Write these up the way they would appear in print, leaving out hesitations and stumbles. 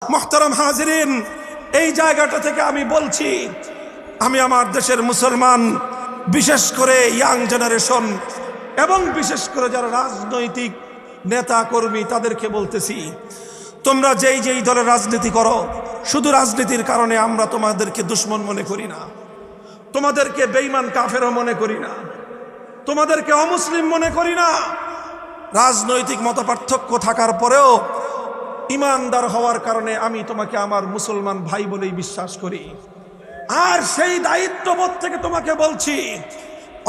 মুহতারাম হাজিরিন, এই জায়গাটা থেকে আমি বলছি, আমি আমার দেশের মুসলমান, বিশেষ করে ইয়াং জেনারেশন এবং বিশেষ করে যারা রাজনৈতিক নেতা কর্মী তাদেরকে বলতেছি, তোমরা যেই যেই দলের রাজনীতি করো, শুধু রাজনীতির কারণে আমরা তোমাদেরকে দুশ্মন মনে করি না, তোমাদেরকে বেঈমান কাফেরও মনে করি না, তোমাদেরকে অমুসলিম মনে করি না। রাজনৈতিক মতপার্থক্য থাকার পরেও ইমানদার হওয়ার কারণে আমি তোমাকে আমার মুসলমান ভাই বলেই বিশ্বাস করি। আর সেই দায়িত্ববোধ থেকে তোমাকে বলছি,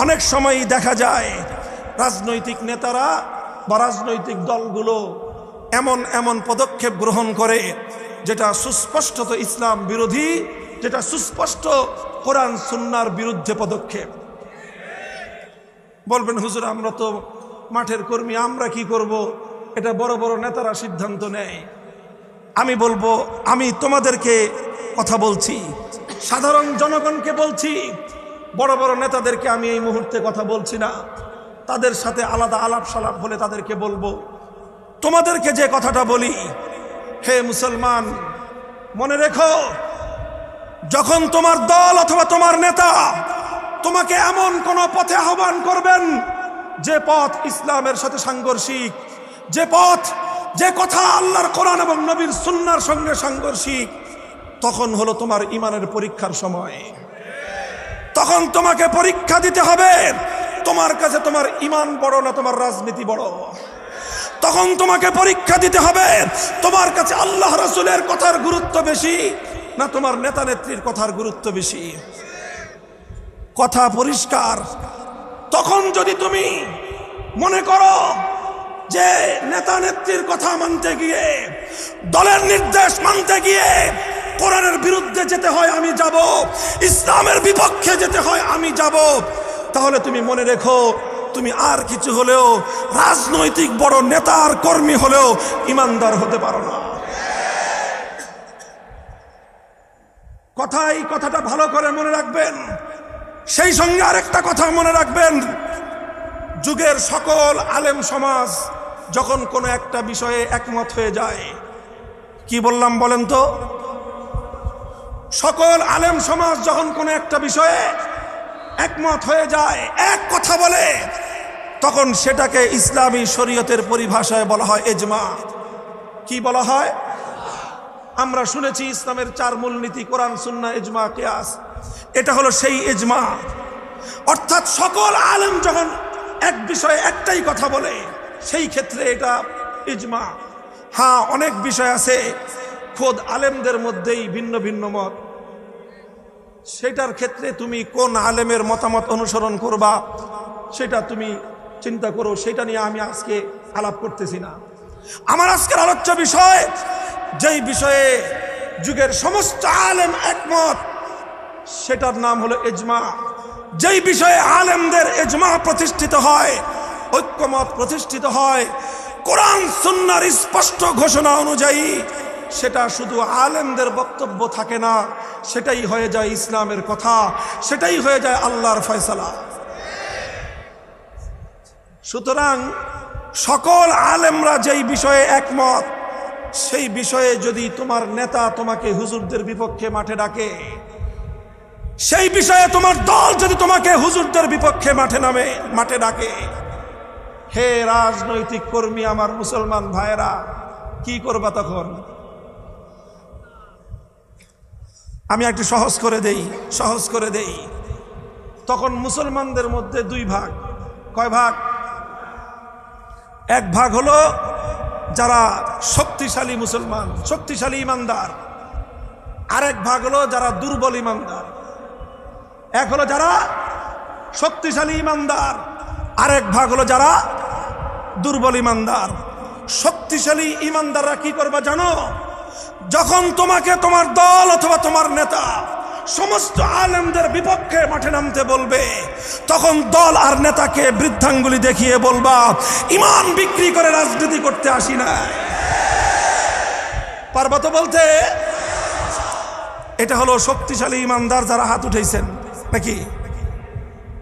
অনেক সময়ই দেখা যায় রাজনৈতিক নেতারা বা রাজনৈতিক দলগুলো এমন এমন পদক্ষেপ গ্রহণ করে যেটা সুস্পষ্টত ইসলাম বিরোধী, যেটা সুস্পষ্ট কোরআন সুন্নাহর বিরুদ্ধে পদক্ষেপ। বলবেন হুজুর আমরা তো মাঠের কর্মী, আমরা কি করব? এটা বড় বড় নেতারা সিদ্ধান্ত নেয়। আমি বলবো, আমি তোমাদেরকে কথা বলছি, সাধারণ জনগণকে বলছি, বড় বড় নেতাদেরকে আমি এই মুহূর্তে কথা বলছি না, তাদের সাথে আলাদা আলাপ সালাপ হলে তাদেরকে বলবো। তোমাদেরকে যে কথাটা বলি, হে মুসলমান, মনে রেখো, যখন তোমার দল অথবা তোমার নেতা তোমাকে এমন কোন পথে আহ্বান করবেন যে পথ ইসলামের সাথে সাংঘর্ষিক, যে পথ, যে কথা আল্লাহর কোরআন এবং নবীর সুন্নাহর সঙ্গে সাংঘর্ষিক, তখন হলো তোমার ঈমানের পরীক্ষার সময়। তখন তোমাকে পরীক্ষা দিতে হবে, তোমার কাছে তোমার ঈমান বড় না তোমার রাজনীতি বড়। তখন তোমাকে পরীক্ষা দিতে হবে, তোমার কাছে আল্লাহ রাসূলের কথার গুরুত্ব বেশি না তোমার নেতা নেত্রীর কথার গুরুত্ব বেশি। কথা পরিষ্কার। তখন যদি তুমি মনে করো যে নেতা নেত্রীর কথা মানতে গিয়ে, দলের নির্দেশ মানতে গিয়ে কোরআনের বিরুদ্ধে যেতে হয় আমি যাব, ইসলামের বিপক্ষে যেতে হয় আমি যাব, তাহলে তুমি মনে রেখো, তুমি আর কিছু হলেও রাজনৈতিক বড় নেতার কর্মী হলেও ইমানদার হতে পারো না। কথাটা ভালো করে মনে রাখবেন। সেই সঙ্গে আরেকটা কথা মনে রাখবেন, যুগের সকল আলেম সমাজ যখন কোনো একটা বিষয়ে একমত হয়ে যায়, কি বললাম বলেন তো? সকল আলেম সমাজ যখন কোনো একটা বিষয়ে একমত হয়ে যায়, এক কথা বলে, তখন সেটাকে ইসলামী শরীয়তের পরিভাষায় বলা হয় ইজমা। কি বলা হয়? আমরা শুনেছি ইসলামের 4 মূলনীতি, কোরআন সুন্নাহ ইজমা কিয়াস। এটা হলো সেই ইজমা। অর্থাৎ সকল আলেম যখন এক বিষয়ে একটাই কথা বলে, সেই ক্ষেত্রে এটা ইজমা। হ্যাঁ, অনেক বিষয় আছে খোদ আলেমদের মধ্যেই ভিন্ন ভিন্ন মত, সেটার ক্ষেত্রে তুমি কোন আলেমের মতামত অনুসরণ করবা সেটা তুমি চিন্তা করো, সেটা নিয়ে আমি আজকে আলাপ করতেছি না। আমার আজকের আলোচ্য বিষয়, যেই বিষয়ে যুগের সমস্ত আলেম একমত, সেটার নাম হলো ইজমা। যেই বিষয়ে আলেমদের ইজমা প্রতিষ্ঠিত হয়, ঐক্যমত প্রতিষ্ঠিত হয় কোরআন সুন্নাহর স্পষ্ট ঘোষণা অনুযায়ী, সেটা শুধু আলেমদের বক্তব্য থাকে না, সেটাই হয়ে যায় ইসলামের কথা, সেটাই হয়ে যায় আল্লাহর ফয়সালা। সুতরাং সকল আলেমরা যেই বিষয়ে একমত, সেই বিষয়ে যদি তোমার নেতা তোমাকে হুজুরদের বিপক্ষে মাঠে ডাকে, সেই বিষয়ে তোমার দল যদি তোমাকে হুজুরদের বিপক্ষে মাঠে ডাকে, হে রাজনৈতিক কর্মী, আমার মুসলমান ভাইয়েরা, কি করবা তখন? আমি একটু সহজ করে দেই। তখন মুসলমানদের মধ্যে 2 ভাগ। কয় ভাগ? এক ভাগ হলো যারা শক্তিশালী মুসলমান, শক্তিশালী ইমানদার। আরেক ভাগ হলো যারা দুর্বল ইমানদার। এক হলো যারা শক্তিশালী ইমানদার, আরেক ভাগ হলো যারা দুর্বল ইমানদার। শক্তিশালী ইমানদাররা কি করবা জানো? যখন তোমাকে তোমার দল অথবা তোমার নেতা সমস্ত আলেমদের বিপক্ষে মাঠে নামতে বলবে, তখন দল আর নেতাকে বৃদ্ধাঙ্গুলি দেখিয়ে বলবা, ঈমান বিক্রি করে রাজনীতি করতে আসি না। পারবা তো বলতে? এটা হলো শক্তিশালী ইমানদার যারা হাত উঠাইছেন নাকি?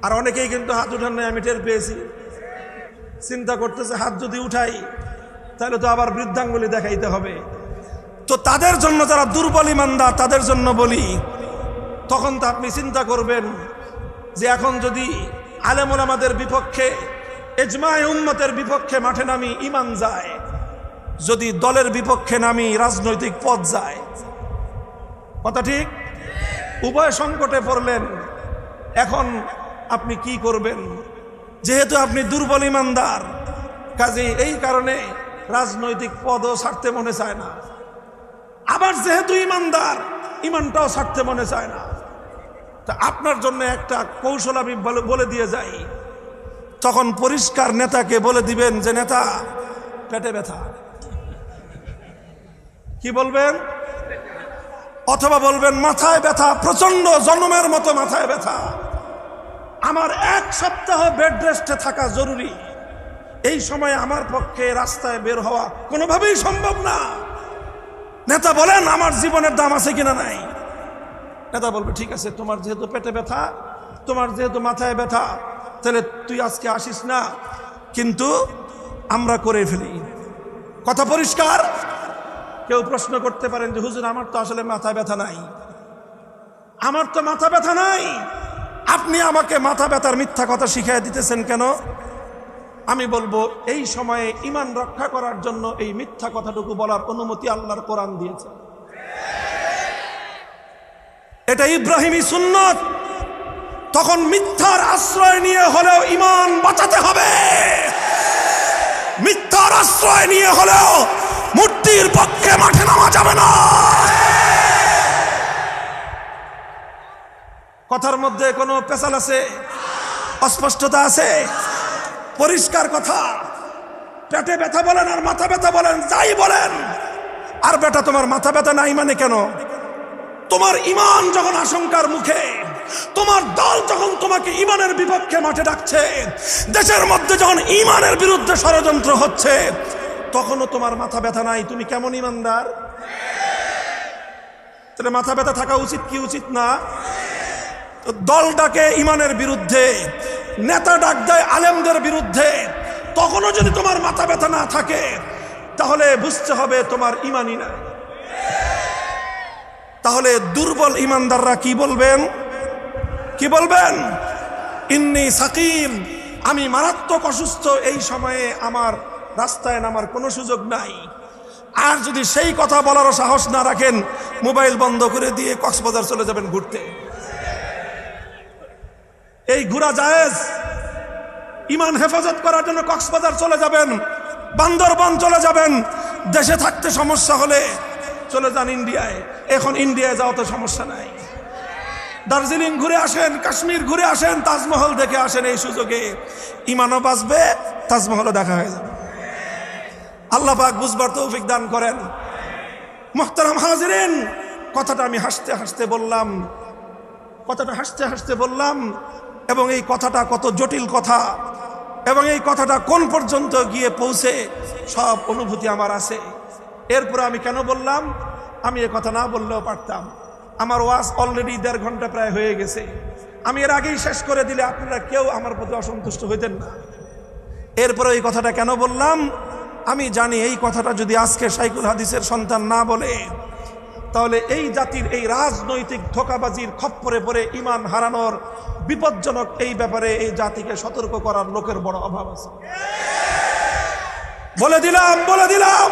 আর অনেকেই কিন্তু হাত উঠান নাই, আমি টের পেয়েছি। চিন্তা করতেছে হাত যদি উঠাই তাহলে তো আবার বৃদ্ধাঙ্গুলি দেখাইতে হবে। তো তাদের জন্য, যারা দুর্বল ইমানদার, তাদের জন্য বলি, তখন তো আপনি চিন্তা করবেন যে এখন যদি আলেম ওলামাদের বিপক্ষে, ইজমায়ে উম্মতের বিপক্ষে মাঠে নামি ইমান যায়, যদি দলের বিপক্ষে নামি রাজনৈতিক পদ যায়। কথা ঠিক? উভয় সংকটে পড়লেন। এখন আপনি কি করবেন? যেহেতু আপনি দুর্বল ইমানদার, কাজে এই কারণে রাজনৈতিক পদও ছাড়তে মনে চায় না। আবার যেহেতু ইমানদার, ইমানটাও ছাড়তে মনে চায় না। তা আপনার জন্য একটা কৌশল আমি বলে দিয়ে যাই। তখন পরিষ্কার নেতাকে বলে দিবেন যে নেতা, পেটে ব্যথা। কি বলবেন? অথবা বলবেন মাথায় ব্যথা, প্রচন্ড জন্মের মতো মাথায় ব্যথা, আমার 1 সপ্তাহ বেড রেস্টে থাকা জরুরি। এই সময় আমার পক্ষে রাস্তায় বের হওয়া কোনোভাবেই সম্ভব না। নেতা বলেন আমার জীবনের দাম আছে কিনা নাই? নেতা বলবে ঠিক আছে, তোমার যেহেতু পেটে ব্যথা, তোমার যেহেতু মাথায় ব্যথা, তাহলে তুই আজকে আসিস না, কিন্তু আমরা করে ফেলি। কথা পরিষ্কার? কেউ প্রশ্ন করতে পারেন যে হুজুর আমার তো আসলে মাথা ব্যথা নাই, আমার তো মাথা ব্যথা নাই, আপনি আমাকে মাথা ব্যথার মিথ্যা কথা শিখিয়ে দিতেছেন কেন? আমি বলবো এই সময়ে ঈমান রক্ষা করার জন্য এই মিথ্যা কথাটুকু বলার অনুমতি আল্লাহর কোরআন দিয়েছে। এটা ইব্রাহিমী সুন্নত। তখন মিথ্যার আশ্রয় নিয়ে হলেও ঈমান বাঁচাতে হবে, মিথ্যার আশ্রয় নিয়ে হলেও মূর্তির পক্ষে মাঠে নামা যাবে না। কথার মধ্যে কোনো পেশাল আছে? অস্পষ্টতা আছে? পরিষ্কার কথা। পেটে ব্যথা বলেন আর মাথা ব্যথা বলেন, যাই বলেন, আর বেটা তোমার মাথা ব্যথা নাই মানে কেন? তোমার ঈমান যখন আশঙ্কার মুখে, তোমার দল যখন তোমাকে ঈমানের বিপক্ষে মাঠে ডাকছে, দেশের মধ্যে যখন ঈমানের বিরুদ্ধে ষড়যন্ত্র হচ্ছে, তখনও তোমার মাথা ব্যথা নাই, তুমি কেমন ঈমানদার? তাহলে মাথা ব্যথা থাকা উচিত কি উচিত না? দল ডাকে ঈমানের বিরুদ্ধে, নেতা ডাক দেয় আলেমদের বিরুদ্ধে, তখনও যদি তোমার মাথা ব্যথা না থাকে, তাহলে বুঝতে হবে তোমার ঈমানই নাই। তাহলে দুর্বল ঈমানদাররা কি বলবেন? কি বলবেন? ইন্নী সাকিম, আমি মারাত্মক অসুস্থ, এই সময়ে আমার রাস্তায় নামার কোনো সুযোগ নাই। আর যদি সেই কথা বলারও সাহস না রাখেন, মোবাইল বন্ধ করে দিয়ে কক্সবাজার চলে যাবেন ঘুরতে। এই ঘোরা জায়েজ। ঈমান হেফাজত করার জন্য কক্সবাজার চলে যাবেন, বান্দরবান চলে যাবেন। দেশে থাকতে সমস্যা হলে চলে যান ইন্ডিয়ায়। এখন ইন্ডিয়ায় যাওয়া তো সমস্যা নাই। দার্জিলিং ঘুরে আসেন, কাশ্মীর ঘুরে আসেন, তাজমহল দেখে আসেন। এই সুযোগে ঈমানও বাঁচবে, তাজমহলও দেখা হয়ে যাবে। আল্লাহ পাক বুঝবার তৌফিক দান করেন। মুহতারাম হাজিরিন, কথাটা আমি হাসতে হাসতে বললাম, কথাটা হাসতে হাসতে বললাম, এবং এই কথাটা কত জটিল কথা, এবং এই কথাটা কোন পর্যন্ত গিয়ে পৌঁছে সব অনুভূতি আমার আছে। এরপরে আমি কেন বললাম? আমি এ কথা না বললেও পারতাম। আমার ওয়াজ অলরেডি 1.5 ঘন্টা প্রায় হয়ে গেছে। আমি এর আগেই শেষ করে দিলে আপনারা কেউ আমার প্রতি অসন্তুষ্ট হইতেন না। এরপরে এই কথাটা কেন বললাম? আমি জানি এই কথাটা যদি আজকে শাইখুল হাদিসের সন্তান না বলে, তাহলে এই জাতির এই রাজনৈতিক ধোঁকাবাজির খপ্পরে পড়ে ঈমান হারানোর বিপজ্জনক এই ব্যাপারে এই জাতিকে সতর্ক করার লোকের বড় অভাব আছে। বলে দিলাম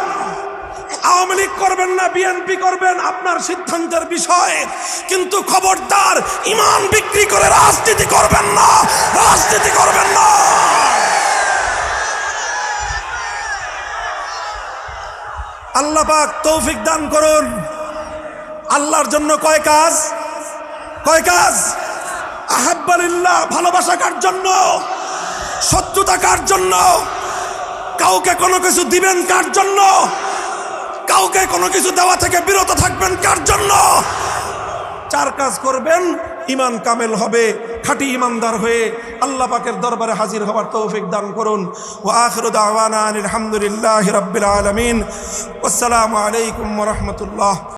আওয়ামী লীগ করবেন না বিএনপি করবেন আপনার সিদ্ধান্তের বিষয়, কিন্তু খবরদার ঈমান বিক্রি করে রাজনীতি করবেন না, রাজনীতি করবেন না। আল্লাহ পাক তৌফিক দান করুন। আল্লাহর জন্য কয় কাজ? আহাব্বালিল্লাহ, ভালোবাসা কার জন্য? শত্রুতা কার জন্য? কাউকে কোনো কিছু দিবেন কার জন্য? কাউকে কোনো কিছু দেওয়া থেকে বিরত থাকবেন কার জন্য? 4 কাজ করবেন, ঈমান কামেল হবে, খাঁটি ঈমানদার হয়ে আল্লাহ পাকের দরবারে হাজির হওয়ার তৌফিক দান করুন। ওয়া আখিরু দাওয়ানা আলহামদুলিল্লাহি রাব্বিল আলামিন। আসসালামু আলাইকুম ওয়া রাহমাতুল্লাহ।